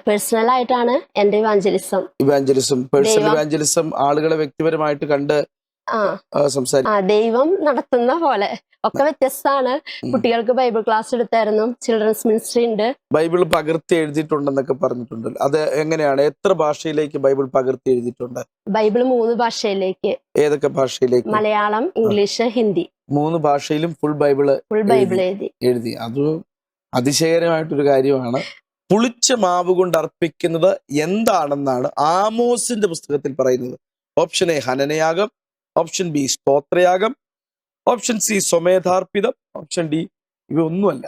Personal ആയിട്ടാണ് എന്റെ evangelism. Personal evangelism ആളുകളെ വ്യക്തിപരമായിട്ട് കണ്ട് ദൈവം നടത്തുന്ന പോലെ ഒക്കെ വ്യത്യസ്തമാണ്. കുട്ടികൾക്ക് ബൈബിൾ ക്ലാസ് എടുത്തായിരുന്നു, ചിൽഡ്രൻസ് മിനിസ്ട്രി ഉണ്ട്. ബൈബിൾ പകർത്തി എഴുതിയിട്ടുണ്ടെന്നൊക്കെ പറഞ്ഞിട്ടുണ്ടല്ലോ, അത് എങ്ങനെയാണ്? എത്ര ഭാഷയിലേക്ക് ബൈബിൾ പകർത്തി എഴുതിയിട്ടുണ്ട്? ബൈബിൾ 3 ഭാഷയിലേക്ക്. ഏതൊക്കെ ഭാഷയിലേക്ക്? മലയാളം, ഇംഗ്ലീഷ്, ഹിന്ദി. 3 ഭാഷയിലും ഫുൾ ബൈബിൾ എഴുതി. അത് അതിശയകരമായിട്ടൊരു കാര്യമാണ്. പുളിച്ച മാവ് കൊണ്ട് അർപ്പിക്കുന്നത് എന്താണെന്നാണ് ആമോസിന്റെ പുസ്തകത്തിൽ പറയുന്നത്. ഓപ്ഷൻ എ ഹനനയാഗം, ഓപ്ഷൻ ബി സ്തോത്രയാഗം, ഓപ്ഷൻ സി സ്വമേധാർപ്പിതം, ഓപ്ഷൻ ഡി ഇവയൊന്നുമല്ല.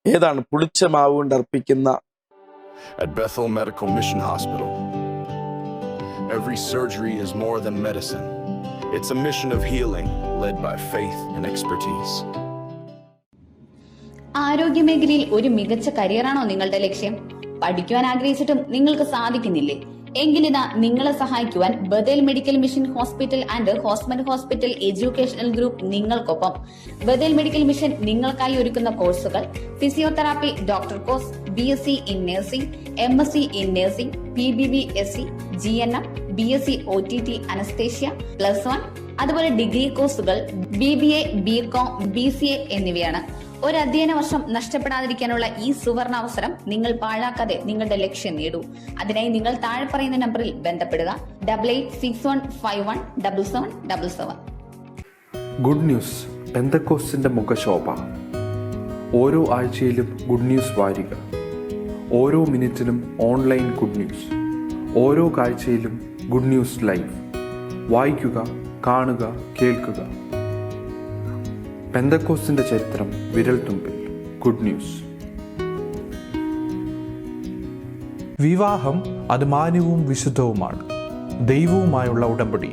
ഏതാണ് പുളിച്ച മാവ് കൊണ്ട് അർപ്പിക്കുന്ന? At Bethel Medical Mission Hospital, every surgery is more than medicine. It's a mission of healing led by faith and expertise. ആരോഗ്യമേഖലയിൽ ഒരു മികച്ച കരിയറാണോ നിങ്ങളുടെ ലക്ഷ്യം? പഠിക്കുവാൻ ആഗ്രഹിച്ചിട്ടും നിങ്ങൾക്ക് സാധിക്കുന്നില്ലേ? എങ്കിലിതാ നിങ്ങളെ സഹായിക്കുവാൻ Bethel medical mission hospital and ഹോസ്മൻ ഹോസ്പിറ്റൽ എഡ്യൂക്കേഷണൽ ഗ്രൂപ്പ് നിങ്ങൾക്കൊപ്പം. ബഥേൽ മെഡിക്കൽ മിഷൻ നിങ്ങൾക്കായി ഒരുക്കുന്ന കോഴ്സുകൾ: physiotherapy doctor course, BSc in nursing, MSc in nursing, PBBSc, GNM, BSc OTT anaesthesia +1, അതുപോലെ ഡിഗ്രി കോഴ്സുകൾ BBA, BCom, BCA എന്നിവയാണ്. ഒരു അധ്യയന വർഷം നഷ്ടപ്പെടാതിരിക്കാനുള്ള ഈ സുവർണ അവസരം നിങ്ങൾ പാഴാക്കാതെ നിങ്ങളുടെ ലക്ഷ്യം നേടൂ. അതിനായി നിങ്ങൾ താഴെ പറയുന്ന നമ്പറിൽ ബന്ധപ്പെടുക: 8861517777. ഗുഡ് ന്യൂസ് പെന്തക്കോസ്റ്റിന്റെ മുഖശോഭ. ഓരോ ആഴ്ചയിലും ഗുഡ് ന്യൂസ് വാരിക, ഓരോ മിനിറ്റിലും ഓൺലൈൻ ഗുഡ് ന്യൂസ്, ഓരോ കാഴ്ചയിലും ഗുഡ് ന്യൂസ് ലൈവ്. വായിക്കുക, കാണുക, കേൾക്കുക. പെന്തക്കോസ്റ്റിന്റെ ചരിത്രം വിരൽത്തുമ്പിൽ. Good news. വിവാഹം അത് മാന്യവും വിശുദ്ധവുമാണ്, ദൈവവുമായുള്ള ഉടമ്പടി.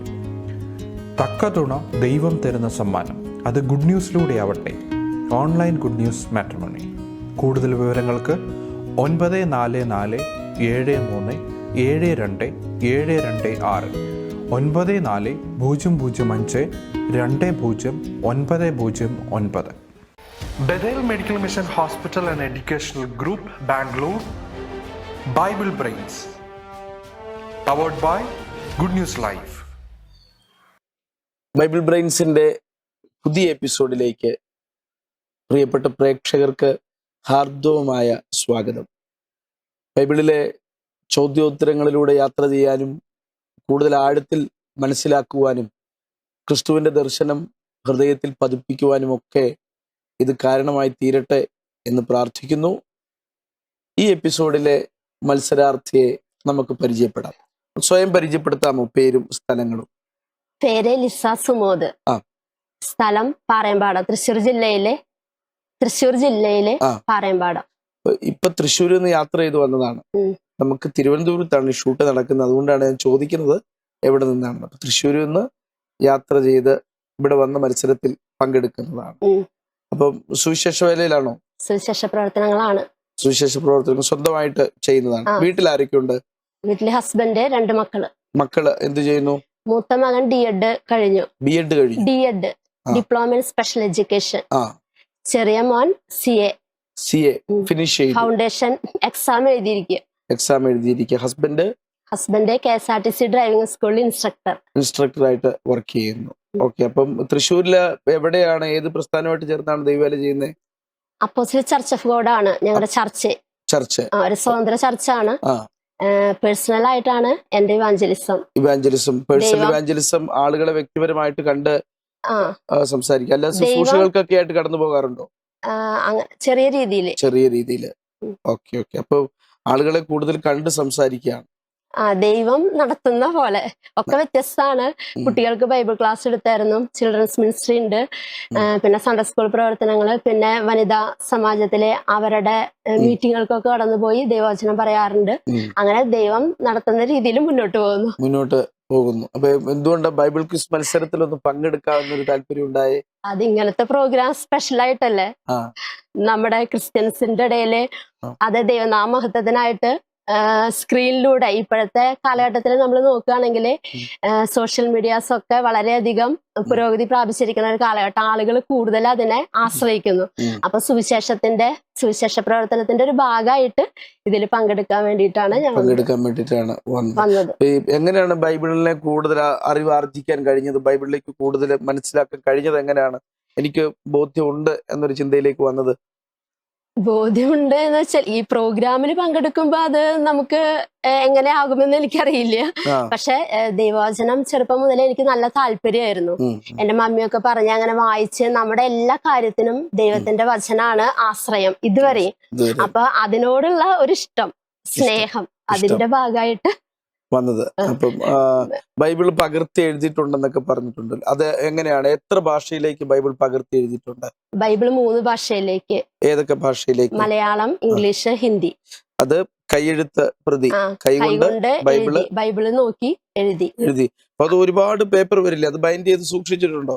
തക്ക തുണ ദൈവം തരുന്ന സമ്മാനം. അത് ഗുഡ് ന്യൂസിലൂടെ ആവട്ടെ. Online good news matrimony. കൂടുതൽ വിവരങ്ങൾക്ക് 9473737226 9400520909. Bethel Medical Mission Hospital and Educational Group, Bangalore. Bible Brains. Powered by Good News Live. Bible ബ്രെയിൻസിന്റെ പുതിയ എപ്പിസോഡിലേക്ക് പ്രിയപ്പെട്ട പ്രേക്ഷകർക്ക് ഹാർദവമായ സ്വാഗതം. ബൈബിളിലെ ചോദ്യോത്തരങ്ങളിലൂടെ യാത്ര ചെയ്യാനും കൂടുതൽ ആഴത്തിൽ മനസ്സിലാക്കുവാനും ക്രിസ്തുവിൻ്റെ ദർശനം ഹൃദയത്തിൽ പതിപ്പിക്കുവാനും ഒക്കെ ഇത് കാരണമായി തീരട്ടെ എന്ന് പ്രാർത്ഥിക്കുന്നു. ഈ എപ്പിസോഡിലെ മത്സരാർത്ഥിയെ നമുക്ക് പരിചയപ്പെടാം. സ്വയം പരിചയപ്പെടുത്താമോ? പേരും സ്ഥലങ്ങളും. പേര് ലിസ സുമോദ്. സ്ഥലം പാറയമ്പാടം, തൃശ്ശൂർ ജില്ലയിലെ പാറയമ്പാടം. ഇപ്പൊ തൃശ്ശൂരിൽ നിന്ന് യാത്ര ചെയ്ത് വന്നതാണ്. നമുക്ക് തിരുവനന്തപുരത്താണ് ഷൂട്ട് നടക്കുന്നത്. അതുകൊണ്ടാണ് ഞാൻ ചോദിക്കുന്നത് എവിടെ നിന്നാണ്. അപ്പൊ തൃശ്ശൂരിൽ നിന്ന് യാത്ര ചെയ്ത് ഇവിടെ വന്ന മത്സരത്തിൽ പങ്കെടുക്കുന്നതാണ്. അപ്പം സുവിശേഷ വേലയിലാണോ? സുവിശേഷ പ്രവർത്തനങ്ങളാണ്. സുവിശേഷ പ്രവർത്തനങ്ങൾ സ്വന്തമായിട്ട് ചെയ്യുന്നതാണ്. വീട്ടിൽ ആരൊക്കെയുണ്ട്? വീട്ടിലെ ഹസ്ബൻഡ്, 2 മക്കള്. മക്കള് എന്ത് ചെയ്യുന്നു? മൂത്ത മകൻ കഴിഞ്ഞു. D.Ed, diploma in special education. ചെറിയ മോൻ CA ഫിനിഷ് ചെയ്തു. ഫൗണ്ടേഷൻ എക്സാം എഴുതിയിരിക്കുക. ഹസ്ബൻഡ് KSRTC ഡ്രൈവിംഗ് സ്കൂളിൽ ഇൻസ്ട്രക്ടറായിട്ട് വർക്ക് ചെയ്യുന്നു. ഓക്കെ. അപ്പം തൃശ്ശൂരില് എവിടെയാണ്, ഏത് പ്രസ്ഥാനമായിട്ട് ചേർന്നാണ് ദൈവവേല ചെയ്യുന്നത്? അപ്പോസിറ്റ് ചർച്ച് ഓഫ് ഗോഡ് ആണ് ഞങ്ങളുടെ ചർച്ച്. ഒരു സ്വതന്ത്ര ചർച്ചാണ്. പേഴ്സണൽ ആയിട്ടാണ് എന്റെ ഇവാഞ്ചലിസം. പേഴ്സണൽ ഇവാഞ്ചലിസം ആളുകളെ വ്യക്തിപരമായിട്ട് കണ്ട് സംസാരിക്കുക. അല്ല, ശുശ്രൂഷകൾക്കൊക്കെ ആയിട്ട് കടന്നു പോകാറുണ്ടോ? ചെറിയ രീതിയിൽ. ഓക്കെ. അപ്പൊ ആളുകളെ കൂടുതൽ കണ്ട് സംസാരിക്കുകയാണ്. ദൈവം നടത്തുന്ന പോലെ ഒക്കെ വ്യത്യസ്തമാണ്. കുട്ടികൾക്ക് ബൈബിൾ ക്ലാസ് എടുത്തായിരുന്നു, ചിൽഡ്രൻസ് മിനിസ്ട്രി ഉണ്ട്, പിന്നെ സൺഡേ സ്കൂൾ പ്രവർത്തനങ്ങള്, പിന്നെ വനിതാ സമാജത്തിലെ അവരുടെ മീറ്റിങ്ങുകൾക്കൊക്കെ കടന്നുപോയി ദൈവവചനം പറയാറുണ്ട്. അങ്ങനെ ദൈവം നടത്തുന്ന രീതിയിൽ മുന്നോട്ട് പോകുന്നു. അപ്പൊ എന്തുകൊണ്ടാണ് ബൈബിൾ ക്വിസ് മത്സരത്തിലൊന്നും പങ്കെടുക്കാവുന്നൊരു താല്പര്യം ഉണ്ടായേ? അത് ഇങ്ങനത്തെ പ്രോഗ്രാം സ്പെഷ്യൽ ആയിട്ടല്ലേ നമ്മുടെ ക്രിസ്ത്യൻസിന്റെ ഇടയില് അത് ദൈവനാമഹത്വത്തിനായിട്ട് സ്ക്രീനിലൂടെ ഇപ്പോഴത്തെ കാലഘട്ടത്തിൽ നമ്മൾ നോക്കുകയാണെങ്കിൽ സോഷ്യൽ മീഡിയാസ് ഒക്കെ വളരെയധികം പുരോഗതി പ്രാപിച്ചിരിക്കുന്ന ഒരു കാലഘട്ടം. ആളുകൾ കൂടുതൽ അതിനെ ആശ്രയിക്കുന്നു. അപ്പൊ സുവിശേഷ പ്രവർത്തനത്തിന്റെ ഒരു ഭാഗമായിട്ട് ഇതിൽ പങ്കെടുക്കാൻ വേണ്ടിയിട്ടാണ് ഞാൻ വന്നത്. എങ്ങനെയാണ് ബൈബിളിനെ കൂടുതൽ അറിവ് ആർജിക്കാൻ കഴിഞ്ഞത്? ബൈബിളിലേക്ക് കൂടുതൽ മനസ്സിലാക്കാൻ കഴിഞ്ഞത് എങ്ങനെയാണ്? എനിക്ക് ബോധ്യമുണ്ട് എന്നൊരു ചിന്തയിലേക്ക് വന്നത്. ബോധ്യമുണ്ട് എന്ന് വെച്ചാൽ ഈ പ്രോഗ്രാമിൽ പങ്കെടുക്കുമ്പോ അത് നമുക്ക് എങ്ങനെ ആകുമെന്ന് എനിക്കറിയില്ല. പക്ഷെ ദൈവവചനം ചെറുപ്പം മുതലേ എനിക്ക് നല്ല താല്പര്യമായിരുന്നു. എന്റെ മമ്മിയൊക്കെ പറഞ്ഞ് അങ്ങനെ വായിച്ച് നമ്മുടെ എല്ലാ കാര്യത്തിനും ദൈവത്തിന്റെ വചനാണ് ആശ്രയം ഇതുവരെ. അപ്പൊ അതിനോടുള്ള ഒരു ഇഷ്ടം, സ്നേഹം, അതിന്റെ ഭാഗമായിട്ട് വന്നത്. അപ്പം ബൈബിൾ പകർത്തി എഴുതിയിട്ടുണ്ടെന്നൊക്കെ പറഞ്ഞിട്ടുണ്ട്. അത് എങ്ങനെയാണ്? എത്ര ഭാഷയിലേക്ക് ബൈബിൾ പകർത്തി എഴുതിയിട്ടുണ്ട്? ബൈബിൾ 3 ഭാഷയിലേക്ക്. ഏതൊക്കെ ഭാഷയിലേക്ക്? മലയാളം, ഇംഗ്ലീഷ്, ഹിന്ദി. അത് കൈയെഴുത്ത് പ്രതി, കൈകൊണ്ട് ബൈബിള് നോക്കി എഴുതി. അപ്പൊ അത് ഒരുപാട് പേപ്പർ വരില്ലേ? അത് ബൈൻഡ് ചെയ്ത് സൂക്ഷിച്ചിട്ടുണ്ടോ?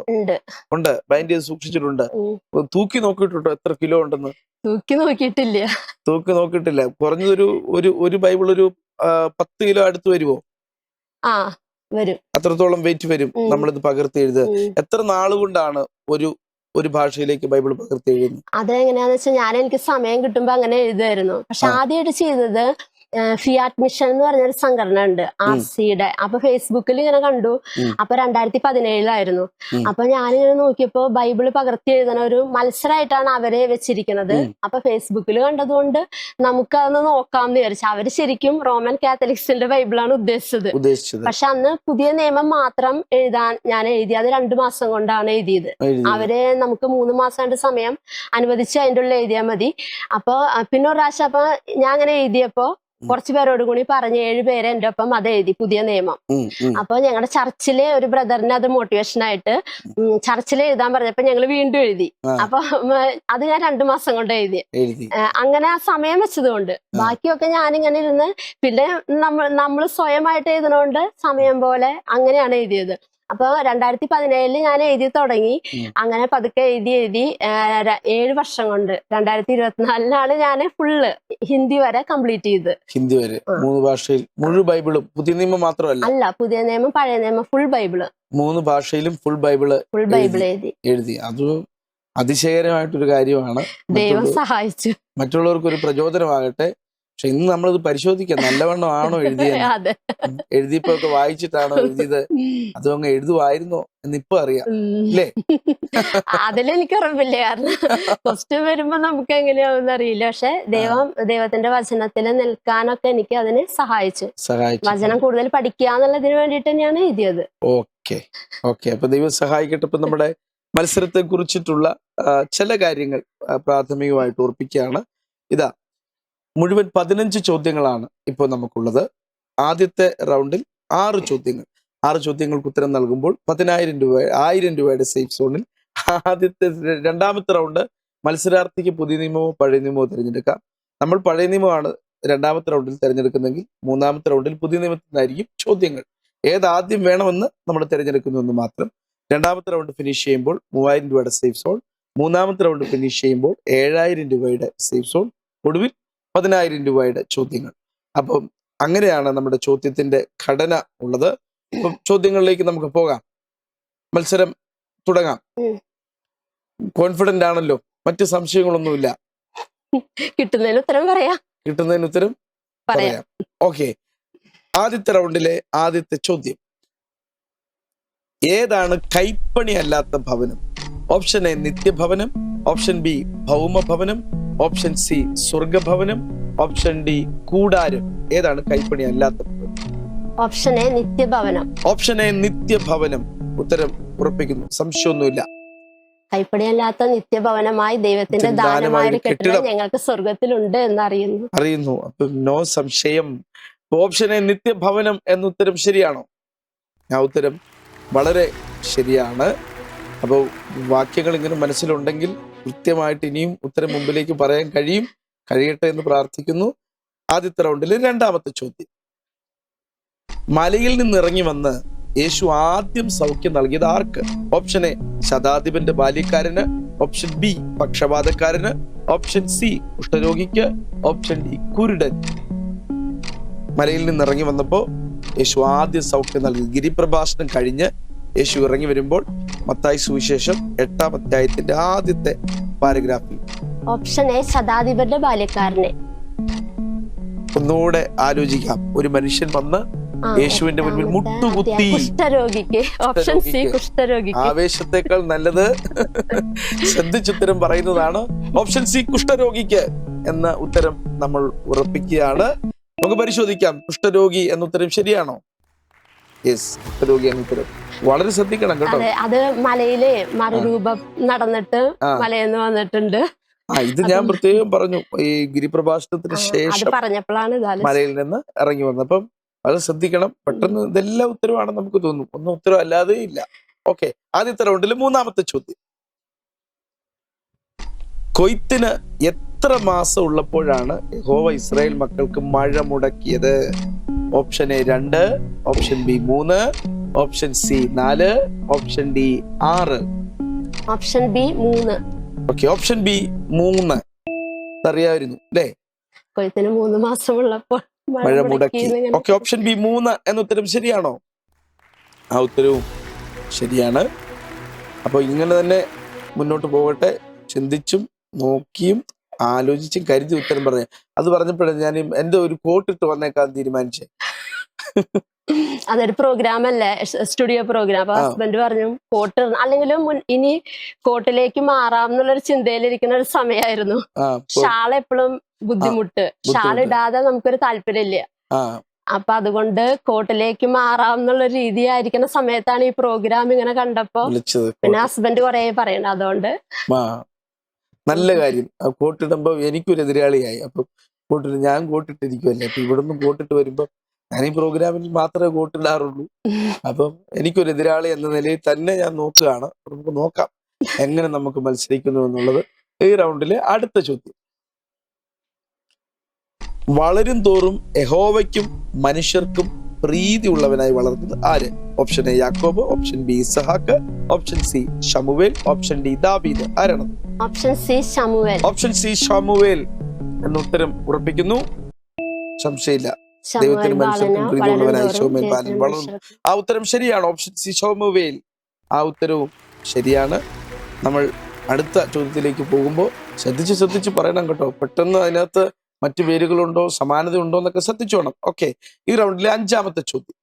ഉണ്ട്, ബൈൻഡ് ചെയ്ത് സൂക്ഷിച്ചിട്ടുണ്ട്. തൂക്കി നോക്കിയിട്ടുണ്ടോ എത്ര കിലോ ഉണ്ടെന്ന്? തൂക്കി നോക്കിയിട്ടില്ല. കുറഞ്ഞതൊരു ഒരു ബൈബിൾ ഒരു 10 കിലോ അടുത്ത് വരുമോ? വരും. അത്രത്തോളം വെയിറ്റ് വരും നമ്മളിത് പകർത്തി എഴുതുക. എത്ര നാളുകൊണ്ടാണ് ഒരു ഭാഷയിലേക്ക് ബൈബിൾ പകർത്തി എഴുതുന്നത്? അതെങ്ങനെയാന്ന് വെച്ചാൽ എനിക്ക് സമയം കിട്ടുമ്പോ അങ്ങനെ എഴുതുമായിരുന്നു. പക്ഷെ ആദ്യമായിട്ട് ചെയ്തത് ഫിയാറ്റ് മിഷൻ എന്ന് പറഞ്ഞൊരു സംഘടന ഉണ്ട്, RCയുടെ. അപ്പൊ ഫേസ്ബുക്കിൽ ഇങ്ങനെ കണ്ടു. അപ്പൊ 2017 അപ്പൊ ഞാനിങ്ങനെ നോക്കിയപ്പോ ബൈബിള് പകർത്തി എഴുതണ ഒരു മത്സരമായിട്ടാണ് അവരെ വെച്ചിരിക്കുന്നത്. അപ്പൊ ഫേസ്ബുക്കിൽ കണ്ടതുകൊണ്ട് നമുക്ക് അതൊന്ന് നോക്കാമെന്ന് വിചാരിച്ചു. അവര് ശരിക്കും റോമൻ കാത്തലിക്സിന്റെ ബൈബിളാണ് ഉദ്ദേശിച്ചത്. പക്ഷെ അന്ന് പുതിയ നിയമം മാത്രം എഴുതാൻ ഞാൻ എഴുതി. അത് 2 മാസം കൊണ്ടാണ് എഴുതിയത്. അവര് നമുക്ക് 3 മാസം സമയം അനുവദിച്ച് അതിൻ്റെ ഉള്ളിൽ എഴുതിയാൽ മതി. അപ്പൊ പിന്നെ ഒരു പ്രാവശ്യം അപ്പൊ ഞാൻ അങ്ങനെ എഴുതിയപ്പോ കുറച്ചു പേരോട് കൂടി പറഞ്ഞ് 7 പേര് എന്റെ ഒപ്പം അത് എഴുതി, പുതിയ നിയമം. അപ്പൊ ഞങ്ങളുടെ ചർച്ചിലെ ഒരു ബ്രദറിന് അത് മോട്ടിവേഷൻ ആയിട്ട് ചർച്ചിൽ എഴുതാൻ പറഞ്ഞപ്പോ ഞങ്ങൾ വീണ്ടും എഴുതി. അപ്പൊ അത് ഞാൻ 2 മാസം കൊണ്ട് എഴുതി. അങ്ങനെ ആ സമയം വെച്ചതുകൊണ്ട് ബാക്കിയൊക്കെ ഞാനിങ്ങനെ ഇരുന്ന് പിന്നെ നമ്മൾ സ്വയമായിട്ട് എഴുതുന്നോണ്ട് സമയം പോലെ അങ്ങനെയാണ് എഴുതിയത്. അപ്പൊ 2017 ഞാൻ എഴുതി തുടങ്ങി. അങ്ങനെ പതുക്കെ എഴുതി 7 വർഷം കൊണ്ട് 2024 ഞാൻ ഫുള്ള് ഹിന്ദി വരെ കംപ്ലീറ്റ് ചെയ്ത്. ഹിന്ദി വരെ 3 ഭാഷയിൽ മുഴുവൻ ബൈബിളും? പുതിയ നിയമം മാത്രമല്ല, പുതിയ നിയമം, പഴയ നിയമം, ഫുൾ ബൈബിള് 3 ഭാഷയിലും ഫുൾ ബൈബിള് എഴുതി. അത് അതിശയകരമായിട്ടൊരു കാര്യമാണ്. ദൈവം സഹായിച്ചു. മറ്റുള്ളവർക്ക് ഒരു പ്രചോദനമാകട്ടെ. പക്ഷെ ഇന്ന് നമ്മളിത് പരിശോധിക്കാം, നല്ലവണ്ണം ആണോ എഴുതിയത്? എഴുതിയപ്പോ ഒക്കെ വായിച്ചിട്ടാണോ എഴുതിയത്? അതോ അങ്ങ് എഴുതുമായിരുന്നോ എന്ന് ഇപ്പൊ അറിയാം അല്ലേ? അതിലെനിക്ക് ഉറപ്പില്ല. കാരണം ക്വസ്റ്റ്യൻ വരുമ്പോ നമുക്ക് എങ്ങനെയാവുന്ന അറിയില്ല. പക്ഷെ ദൈവത്തിന്റെ വചനത്തിൽ നിൽക്കാനൊക്കെ എനിക്ക് അതിന് സഹായിച്ചു. വചനം കൂടുതൽ പഠിക്കുക എന്നുള്ളതിന് വേണ്ടിയിട്ട് തന്നെയാണ് എഴുതിയത്. ഓക്കെ. അപ്പൊ ദൈവം സഹായിക്കട്ടെ. ഇപ്പൊ നമ്മുടെ മത്സരത്തെ കുറിച്ചിട്ടുള്ള ചില കാര്യങ്ങൾ പ്രാഥമികമായിട്ട് ഓർപ്പിക്കുകയാണ്. ഇതാ, മുഴുവൻ 15 ചോദ്യങ്ങളാണ് ഇപ്പോൾ നമുക്കുള്ളത്. ആദ്യത്തെ റൗണ്ടിൽ 6 ചോദ്യങ്ങൾ. 6 ചോദ്യങ്ങൾക്ക് ഉത്തരം നൽകുമ്പോൾ 10,000 രൂപ, 1000 രൂപയുടെ സേഫ് സോണിൽ. രണ്ടാമത്തെ റൗണ്ട് മത്സരാർത്ഥിക്ക് പുതിയ നിയമമോ പഴയ നിയമമോ തിരഞ്ഞെടുക്കാം. നമ്മൾ പഴയ നിയമമാണ് 2ാമത്തെ റൗണ്ടിൽ തിരഞ്ഞെടുക്കുന്നെങ്കിൽ 3ാമത്തെ റൗണ്ടിൽ പുതിയ നിയമത്തിനായിരിക്കും ചോദ്യങ്ങൾ. ഏതാദ്യം വേണമെന്ന് നമ്മൾ തിരഞ്ഞെടുക്കുന്നുവെന്ന് മാത്രം. 2ാമത്തെ റൗണ്ട് ഫിനിഷ് ചെയ്യുമ്പോൾ 3000 രൂപയുടെ സേഫ് സോൺ. 3ാമത്തെ റൗണ്ട് ഫിനിഷ് ചെയ്യുമ്പോൾ 7000 രൂപയുടെ സേഫ് സോൺ. ഒടുവിൽ 10,000 രൂപയുടെ ചോദ്യങ്ങൾ. അപ്പം അങ്ങനെയാണ് നമ്മുടെ ചോദ്യത്തിന്റെ ഘടന ഉള്ളത്. അപ്പം ചോദ്യങ്ങളിലേക്ക് നമുക്ക് പോകാം. മത്സരം തുടങ്ങാം. കോൺഫിഡന്റ് ആണല്ലോ? മറ്റു സംശയങ്ങളൊന്നുമില്ല? കിട്ടുന്നതിന് ഉത്തരം പറയാം. ഓക്കെ. ആദ്യത്തെ റൗണ്ടിലെ ആദ്യത്തെ ചോദ്യം: ഏതാണ് കൈപ്പണി അല്ലാത്ത ഭവനം? ഓപ്ഷൻ എ നിത്യഭവനം, ഓപ്ഷൻ ബി ഭൗമഭവനം, ഓപ്ഷൻ സി സ്വർഗഭവനം, ഓപ്ഷൻ ഡി കൂടാരം. ഏതാണ് കൈപ്പണി അല്ലാത്ത ഭവനം? ഓപ്ഷൻ എ നിത്യഭവനം. ഉത്തരം ഉറപ്പിക്കുന്നു, സംശയമൊന്നുമില്ല. കൈപ്പണിയല്ലാത്ത നിത്യഭവനമായി ദൈവത്തിന്റെ ദാനമായ ഒരു കെട്ടിടം ഞങ്ങൾക്ക് സ്വർഗത്തിലുണ്ട് എന്ന് അറിയുന്നു. അപ്പൊ നോ സംശയം. ഓപ്ഷൻ എ നിത്യഭവനം എന്ന ഉത്തരം ശരിയാണോ? ആ ഉത്തരം വളരെ ശരിയാണ്. അപ്പോൾ വാക്യങ്ങൾ ഇങ്ങനെ മനസ്സിലുണ്ടെങ്കിൽ കൃത്യമായിട്ട് ഇനിയും ഉത്തരം മുമ്പിലേക്ക് പറയാൻ കഴിയട്ടെ എന്ന് പ്രാർത്ഥിക്കുന്നു. ആദ്യത്തെ റൗണ്ടിലെ 2ാമത്തെ ചോദ്യം: മലയിൽ നിന്ന് ഇറങ്ങി വന്ന് യേശു ആദ്യം സൗഖ്യം നൽകിയത് ആർക്ക്? ഓപ്ഷൻ എ ശതാധിപന്റെ ബാല്യക്കാരന്, ഓപ്ഷൻ ബി പക്ഷപാതക്കാരന്, ഓപ്ഷൻ സി കുഷ്ഠരോഗിക്ക്, ഓപ്ഷൻ ഡി കുരുടൻ. മലയിൽ നിന്ന് ഇറങ്ങി വന്നപ്പോൾ യേശു ആദ്യ സൗഖ്യം നൽകി. ഗിരിപ്രഭാഷണം കഴിഞ്ഞ് യേശു ഇറങ്ങി വരുമ്പോൾ മത്തായി സുവിശേഷം 8-ാം അധ്യായത്തിന്റെ ആദ്യത്തെ പാരഗ്രാഫിൽ ഓപ്ഷൻ എ ശതാധിപന്റെ ബാല്യക്കാരനെ. ഒന്നുകൂടെ ആലോചിക്കാം. ഒരു മനുഷ്യൻ വന്ന് യേശുവിന്റെ മുൻപിൽ മുട്ടുകുത്തി. കുഷ്ഠരോഗിക്ക്. Option C കുഷ്ഠരോഗിക്ക്. ആവേശത്തെക്കാൾ നല്ലത് ശ്രദ്ധിച്ചുത്തരം പറയുന്നതാണ്. ഓപ്ഷൻ സി കുഷ്ഠരോഗിക്ക് എന്ന ഉത്തരം നമ്മൾ ഉറപ്പിക്കുകയാണ്. നമുക്ക് പരിശോധിക്കാം, കുഷ്ഠരോഗി എന്ന ഉത്തരം ശരിയാണോ? യെസ്, കുഷ്ഠരോഗി എന്ന ഉത്തരം. വളരെ ശ്രദ്ധിക്കണം കേട്ടോ. അത് മലയിലെ മറുരൂപം നടന്നിട്ട് മലയെന്ന് വന്നിട്ടുണ്ട്. ഇത് ഞാൻ പ്രത്യേകം പറഞ്ഞു. ഈ ഗിരിപ്രഭാഷണത്തിന് ശേഷം പറഞ്ഞപ്പോഴാണ് മലയിൽ നിന്ന് ഇറങ്ങി വന്നത്. അപ്പം വളരെ ശ്രദ്ധിക്കണം. പെട്ടെന്ന് ഇതെല്ലാം ഉത്തരവാണെന്ന് നമുക്ക് തോന്നും. ഒന്നും ഉത്തരം അല്ലാതെ ഇല്ല. ഓക്കെ, ആദ്യത്തെ റൗണ്ടിൽ മൂന്നാമത്തെ ചോദ്യം. കൊയ്ത്തിന് എത്ര മാസം ഉള്ളപ്പോഴാണ് യഹോവ ഇസ്രായേൽ മക്കൾക്ക് മഴ മുടക്കിയത്? Option A 2, option B 3, option C 4, option D 6. Option B 3. Okay, option B 3 അറിയാമായിരുന്നു അല്ലേ? കൊയ്ത്തിന് 3 മാസമുള്ളപ്പോൾ മഴ മുടക്കി. ഓക്കെ, ഓപ്ഷൻ ബി 3 എന്ന ഉത്തരം ശരിയാണോ? ആ ഉത്തരവും ശരിയാണ്. അപ്പൊ ഇങ്ങനെ തന്നെ മുന്നോട്ട് പോകട്ടെ. ചിന്തിച്ചും നോക്കിയും ആലോചിച്ചും കരുതി ഉത്തരം പറയാം. അത് പറഞ്ഞപ്പോഴാണ് ഞാൻ എന്റെ ഒരു കോട്ടിട്ട് വന്നേക്കാൻ തീരുമാനിച്ചേ. അതൊരു പ്രോഗ്രാം അല്ലേ, സ്റ്റുഡിയോ പ്രോഗ്രാം. അപ്പൊ ഹസ്ബൻഡ് പറഞ്ഞു കോട്ട് അല്ലെങ്കിലും ഇനി കോട്ടിലേക്ക് മാറാം എന്നുള്ളൊരു ചിന്തയിലിരിക്കുന്ന ഒരു സമയമായിരുന്നു. ഷാൾ എപ്പോഴും ബുദ്ധിമുട്ട്, ഷാൾ ഇടാതെ നമുക്കൊരു താല്പര്യമില്ല. അപ്പൊ അതുകൊണ്ട് കോട്ടിലേക്ക് മാറാം എന്നുള്ള രീതിയായിരിക്കുന്ന സമയത്താണ് ഈ പ്രോഗ്രാം ഇങ്ങനെ കണ്ടപ്പോ പിന്നെ ഹസ്ബൻഡ് കുറെ പറയണം. അതുകൊണ്ട് നല്ല കാര്യം. കോട്ടിടുമ്പോ എനിക്കൊരു എതിരാളിയായി. അപ്പൊ കോട്ടിട്ട് ഞാൻ കോട്ടിട്ടിരിക്കുമല്ലേ. അപ്പൊ ഇവിടുന്ന് കോട്ടിട്ട് വരുമ്പോ ഞാൻ ഈ പ്രോഗ്രാമിൽ മാത്രമേ കോട്ടിടാറുള്ളൂ. അപ്പം എനിക്കൊരു എതിരാളി എന്ന നിലയിൽ തന്നെ ഞാൻ നോക്കുകയാണ്. നമുക്ക് നോക്കാം എങ്ങനെ നമുക്ക് മത്സരിക്കുന്നു എന്നുള്ളത്. ഈ റൗണ്ടിലെ അടുത്ത ചോദ്യം. വളരും തോറും യഹോവയ്ക്കും മനുഷ്യർക്കും പ്രീതിയുള്ളവനായി വളർന്നത് ആര്? ഓപ്ഷൻ എ യാക്കോബ്, ഓപ്ഷൻ ബി ഇസഹാക്ക്, ഓപ്ഷൻ സി ശമൂവേൽ, ഓപ്ഷൻ ഡി ദാവീദ്. ആരാണ്? ഓപ്ഷൻ സി ശമൂവേൽ. ഓപ്ഷൻ സി ശമൂവേൽ എന്ന ഉത്തരം ഉറപ്പിക്കുന്നു. സംശയമില്ല, ദൈവത്തിന് മനുഷ്യർക്കും പ്രീതിയുള്ളവനായി ശമൂവേൽ ബാലൻ വളർന്നു. ആ ഉത്തരം ശരിയാണ്. ഓപ്ഷൻ സി ശമൂവേൽ. ആ ഉത്തരവും ശരിയാണ്. നമ്മൾ അടുത്ത ചോദ്യത്തിലേക്ക് പോകുമ്പോൾ ശ്രദ്ധിച്ച് പറയണം കേട്ടോ. പെട്ടെന്ന് അതിനകത്ത് മറ്റു പേരുകളുണ്ടോ, സമാനത ഉണ്ടോ എന്നൊക്കെ ശ്രദ്ധിച്ചോണം. ഓക്കെ, ഈ റൗണ്ടിലെ 5-ാമത്തെ ചോദ്യം.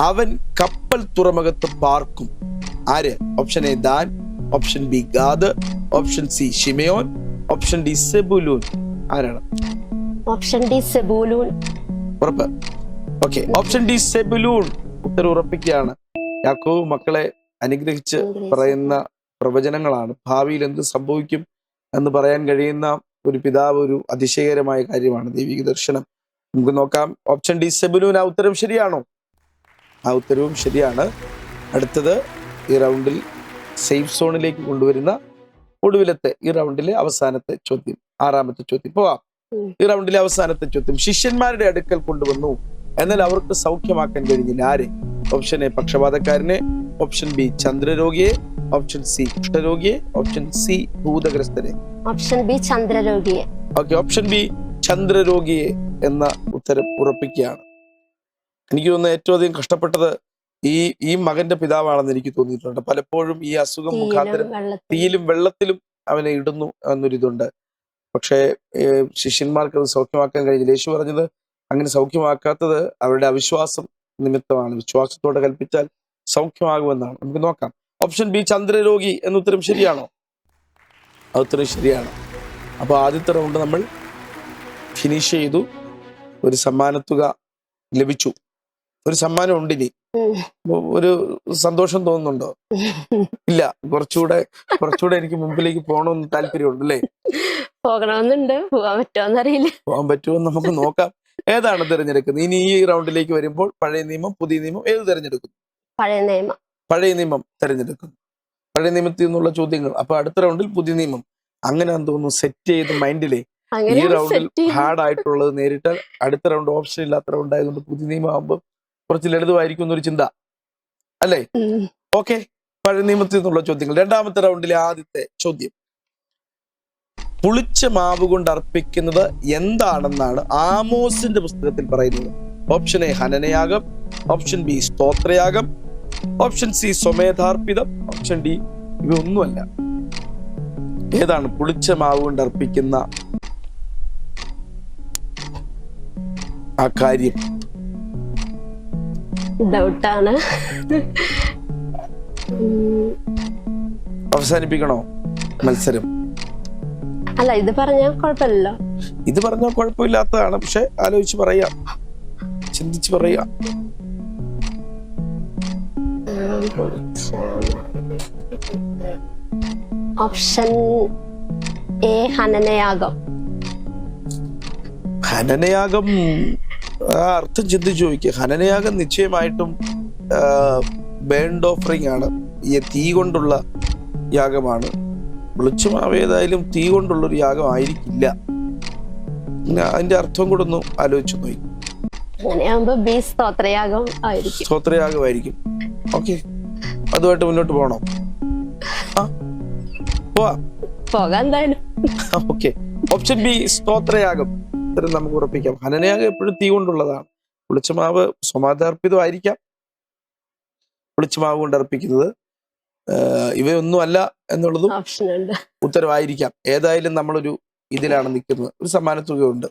അവൻ കപ്പൽ തുറമുഖത്ത് പാർക്കും. ആര്? Option A Dan, option B Gad, option C ഷിമയോൻ, ഓപ്ഷൻ ഡി സെബുലൂൻ. ആരാണ്? Option D Zebulun. ഉറപ്പ്? Okay, option D Zebulun. ഉത്തരം ഉറപ്പിക്കുകയാണ്. യാക്കോബ് മക്കളെ അനുഗ്രഹിച്ച് പറയുന്ന പ്രവചനങ്ങളാണ്. ഭാവിയിൽ എന്ത് സംഭവിക്കും എന്ന് പറയാൻ കഴിയുന്ന ഒരു പിതാവ് ഒരു അതിശയകരമായ കാര്യമാണ് ദൈവിക ദർശനം. നമുക്ക് നോക്കാം. Option D Zebulun. ആ ഉത്തരം ശരിയാണോ? ആ ഉത്തരവും ശരിയാണ്. അടുത്തത് ഈ റൗണ്ടിൽ സേഫ് സോണിലേക്ക് കൊണ്ടുവരുന്ന ഒടുവിലത്തെ ഈ റൗണ്ടിലെ അവസാനത്തെ ചോദ്യം, 6-ാമത്തെ ചോദ്യം. പോവാം. ഈ റൗണ്ടിലെ അവസാനത്തെ ചോദ്യം. ശിഷ്യന്മാരുടെ അടുക്കൽ കൊണ്ടുവന്നു, എന്നാൽ അവർക്ക് സൗഖ്യമാക്കാൻ കഴിഞ്ഞില്ല. ആരെ? ഓപ്ഷൻ എ പക്ഷപാതക്കാരനെ, ഓപ്ഷൻ ബി ചന്ദ്രരോഗിയെ, ഓപ്ഷൻ സി കുഷ്ഠരോഗിയെ, ഓപ്ഷൻ സി ഭൂതഗ്രസ്തരെ. ഓപ്ഷൻ ബി ചന്ദ്രരോഗിയെ. ഓക്കെ, ഓപ്ഷൻ ബി ചന്ദ്രരോഗിയെ എന്ന ഉത്തരം ഉറപ്പിക്കുകയാണ്. എനിക്ക് തോന്നുന്നത് ഏറ്റവും അധികം കഷ്ടപ്പെട്ടത് ഈ മകന്റെ പിതാവാണെന്ന് എനിക്ക് തോന്നിയിട്ടുണ്ട്. പലപ്പോഴും ഈ അസുഖം മുഖാന്തരം തീയിലും വെള്ളത്തിലും അവനെ ഇടുന്നു എന്നൊരിതുണ്ട്. പക്ഷേ ശിഷ്യന്മാർക്ക് അത് സൗഖ്യമാക്കാൻ കഴിഞ്ഞില്ല. യേശു പറഞ്ഞത് അങ്ങനെ സൗഖ്യമാക്കാത്തത് അവരുടെ അവിശ്വാസം നിമിത്തമാണ്. വിശ്വാസത്തോടെ കൽപ്പിച്ചാൽ സൗഖ്യമാകുമെന്നാണ്. നമുക്ക് നോക്കാം. ഓപ്ഷൻ ബി ചന്ദ്രരോഗി എന്ന ഉത്തരം ശരിയാണോ? ആ ഉത്തരം ശരിയാണ്. അപ്പൊ ആദ്യത്തെ റൗണ്ട് നമ്മൾ ഫിനിഷ് ചെയ്തു. ഒരു സമ്മാനത്തുക ലഭിച്ചു. ഒരു സമ്മാനം ഉണ്ട്. ഇനി ഒരു സന്തോഷം തോന്നുന്നുണ്ടോ? ഇല്ല, കുറച്ചുകൂടെ എനിക്ക് മുമ്പിലേക്ക് പോകണമെന്ന് താല്പര്യമുണ്ട് അല്ലേ? പോകണമെന്നുണ്ട്. പോകാൻ പറ്റുമോന്നറിയില്ല. പോകാൻ പറ്റുമോ നമുക്ക് നോക്കാം. ഏതാണ് തിരഞ്ഞെടുക്കുന്നത്? ഇനി ഈ റൗണ്ടിലേക്ക് വരുമ്പോൾ പഴയ നിയമം, പുതിയ നിയമം, ഏത് തിരഞ്ഞെടുക്കും? പഴയ നിയമം. പഴയ നിയമം തിരഞ്ഞെടുക്കും. പഴയ നിയമത്തിൽ നിന്നുള്ള ചോദ്യങ്ങൾ. അപ്പൊ അടുത്ത റൗണ്ടിൽ പുതിയ നിയമം. അങ്ങനെ തോന്നുന്നു സെറ്റ് ചെയ്ത് മൈൻഡിലെ ഈ റൗണ്ടിൽ ഹാർഡ് ആയിട്ടുള്ളത് നേരിട്ടാൽ അടുത്ത റൗണ്ട് ഓപ്ഷൻ ഇല്ലാത്ത റൗണ്ട് ആയതുകൊണ്ട് പുതിയ നിയമം ആകുമ്പോൾ കുറച്ച് ലളിതമായിരിക്കും എന്നൊരു ചിന്ത അല്ലേ? ഓക്കെ, പഴയ നിയമത്തിൽ നിന്നുള്ള ചോദ്യങ്ങൾ. 2-ാമത്തെ റൗണ്ടിലെ ആദ്യത്തെ ചോദ്യം. പുളിച്ച മാവ് കൊണ്ട് അർപ്പിക്കുന്നത് എന്താണെന്നാണ് ആമോസിന്റെ പുസ്തകത്തിൽ പറയുന്നത്? ഓപ്ഷൻ എ ഹനനയാഗം, ഓപ്ഷൻ ബി സ്തോത്രയാഗം, ഓപ്ഷൻ സി സ്വമേധാർപ്പിതം, ഓപ്ഷൻ ഡി ഇവയൊന്നുമല്ല. ഏതാണ് പുളിച്ച മാവ് കൊണ്ട് അർപ്പിക്കുന്ന ആ കാര്യം? ഡൗട്ടാണ്. അവസാനിപ്പിക്കണോ മത്സരം? അല്ല, ഇത് പറഞ്ഞാൽ കുഴപ്പമില്ലല്ലോ. ഇത് പറഞ്ഞാൽ കുഴപ്പമില്ലാത്തതാണ്, പക്ഷെ ആലോചിച്ച് പറയാം, ചിന്തിച്ച് പറയാം. Option A ഹനനയാഗം. ഹനനയാഗം ആ അർത്ഥം ചിന്തിച്ചു നോക്കിയ. ഹനനയാഗം നിശ്ചയമായിട്ടും ബേൺഡ് ഓഫറിംഗ് ആണ്, ഈ തീ കൊണ്ടുള്ള യാഗമാണ്. വെളിച്ചമാവ് ഏതായാലും തീ കൊണ്ടുള്ളൊരു യാഗം ആയിരിക്കില്ല. അതിന്റെ അർത്ഥം കൂടെ ഒന്ന് ആലോചിച്ചു നോക്കി. അങ്ങനെയാകുമ്പോ ബി സ്തോത്രയാഗം ആയിരിക്കും. സ്തോത്രയാഗമായിരിക്കും. ഓക്കെ, അതുമായിട്ട് മുന്നോട്ട് പോകണോ? പോകാം എന്തായാലും. ഓക്കെ, ഓപ്ഷൻ ബി സ്തോത്രയാഗം ഇത്തരം നമുക്ക് ഉറപ്പിക്കാം. ഹനനയാഗം എപ്പോഴും തീ കൊണ്ടുള്ളതാണ്. വെളിച്ചമാവ് സമാധാർപ്പിതമായിരിക്കാം, വെളിച്ചമാവ് കൊണ്ട് അർപ്പിക്കുന്നത് ഇവയൊന്നും അല്ല എന്നുള്ളതും ഉത്തരവായിരിക്കാം. ഏതായാലും നമ്മളൊരു ഇതിലാണ് നിൽക്കുന്നത്. ഒരു സമ്മാനത്തുകയുണ്ട്.